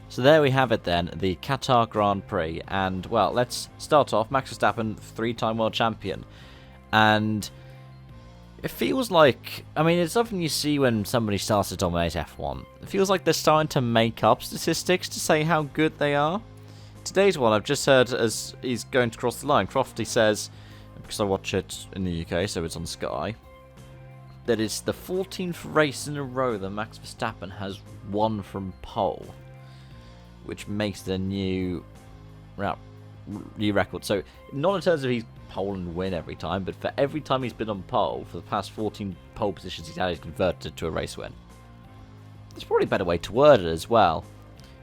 So there we have it then, the Qatar Grand Prix. And, well, let's start off. Max Verstappen, 3-time world champion. And it feels like, I mean, it's something you see when somebody starts to dominate F1. It feels like they're starting to make up statistics to say how good they are. Today's one, I've just heard as he's going to cross the line, Crofty says, because I watch it in the UK, so it's on Sky, that it's the 14th race in a row that Max Verstappen has won from pole, which makes it a new record. So, not in terms of he's pole and win every time, but for every time he's been on pole, for the past 14 pole positions he's had, he's converted it to a race win. There's probably a better way to word it as well.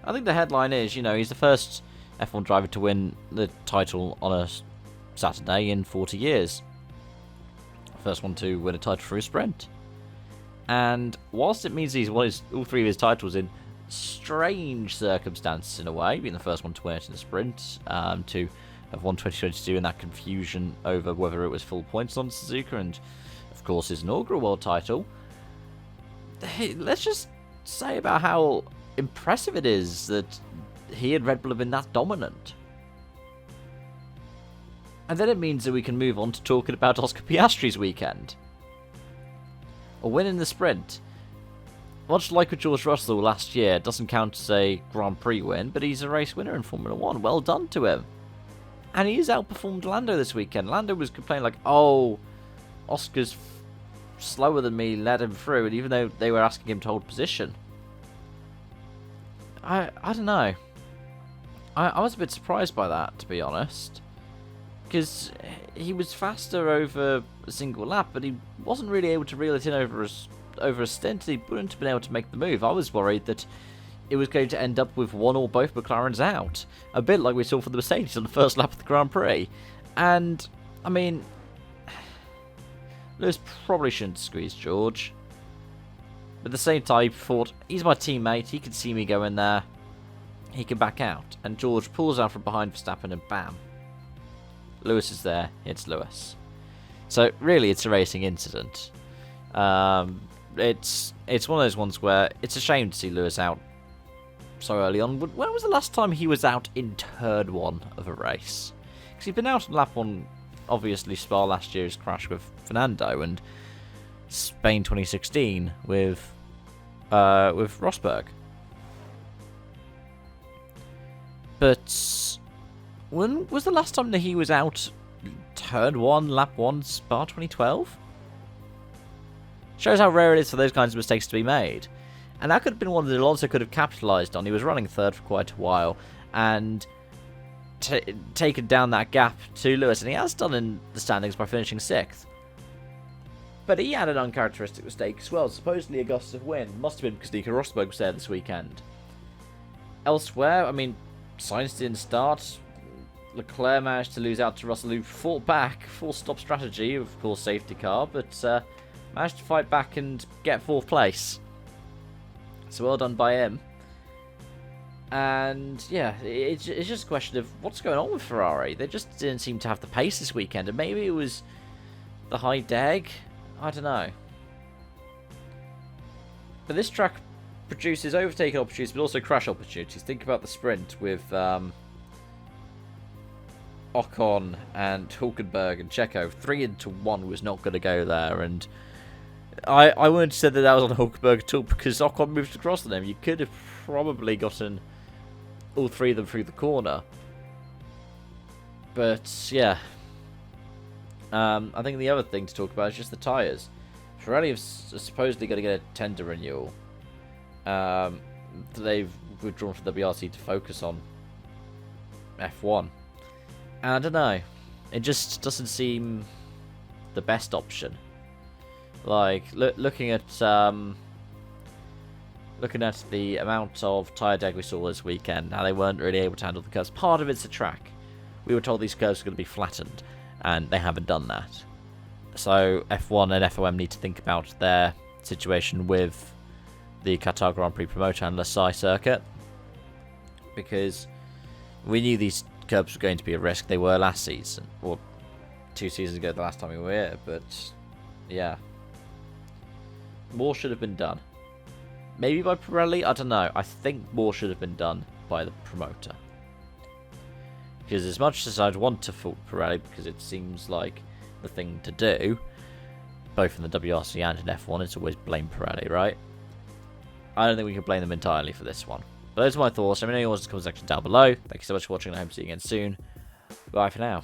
I think the headline is, you know, he's the first F1 driver to win the title on a Saturday in 40 years. First one to win a title through a sprint. And whilst it means he's won all three of his titles in strange circumstances in a way, being the first one to win it in a sprint, to have won 2022 in that confusion over whether it was full points on Suzuka and, of course, his inaugural world title, hey, let's just say about how impressive it is that he and Red Bull have been that dominant. And then it means that we can move on to talking about Oscar Piastri's weekend. A win in the sprint. Much like with George Russell last year, doesn't count as a Grand Prix win, but he's a race winner in Formula 1. Well done to him. And he's outperformed Lando this weekend. Lando was complaining like, oh, Oscar's slower than me, let him through, and even though they were asking him to hold position. I don't know. I was a bit surprised by that, to be honest. Because he was faster over a single lap, but he wasn't really able to reel it in over a stint. He wouldn't have been able to make the move. I was worried that it was going to end up with one or both McLarens out. A bit like we saw for the Mercedes on the first lap of the Grand Prix. And, I mean, Lewis probably shouldn't squeeze George. But at the same time, he thought, he's my teammate, he can see me go in there, he can back out. And George pulls out from behind Verstappen and bam. Lewis is there, it's Lewis. So really it's a racing incident. It's one of those ones where it's a shame to see Lewis out so early on. When was the last time he was out in turn one of a race? Because he'd been out on lap one, obviously Spa last year's crash with Fernando, and Spain 2016 with Rosberg. But when was the last time that he was out turn one, lap one, Spa 2012? Shows how rare it is for those kinds of mistakes to be made. And that could have been one that Alonso could have capitalised on. He was running third for quite a while and taken down that gap to Lewis, and he has done in the standings by finishing 6th. But he had an uncharacteristic mistake as well. Supposedly a gust of wind. Must have been because Nico Rosberg was there this weekend. Elsewhere, I mean, Sainz didn't start. Leclerc managed to lose out to Russell, who fought back. Full stop strategy, of course, safety car, but managed to fight back and get 4th place. So well done by him. And yeah, it's just a question of what's going on with Ferrari. They just didn't seem to have the pace this weekend, and maybe it was the high deg. I don't know. But this track produces overtaking opportunities, but also crash opportunities. Think about the sprint with Ocon and Hulkenberg and Checo. 3-1 was not going to go there, and I wouldn't have said that was on Hulkenberg at all because Ocon moved across on him. You could have probably gotten all three of them through the corner. But yeah, I think the other thing to talk about is just the tyres. Pirelli are supposedly going to get a tender renewal. They've withdrawn from WRC to focus on F1. And I don't know, it just doesn't seem the best option. Like, looking at the amount of tyre deg we saw this weekend, how they weren't really able to handle the curves. Part of it's the track. We were told these curves are going to be flattened, and they haven't done that. So F1 and FOM need to think about their situation with the Qatar Grand Prix promoter and Losail circuit, because we knew these curbs were going to be a risk. They were last season, or 2 seasons ago the last time we were here, but yeah. More should have been done. Maybe by Pirelli, I don't know. I think more should have been done. by the promoter. Because as much as I'd want to fault Pirelli, because it seems like the thing to do, both in the WRC and in F1, it's always blame Pirelli, right? I don't think we can blame them entirely for this one. But those are my thoughts. Let me know yours in the comment section down below. Thank you so much for watching, and I hope to see you again soon. Bye for now.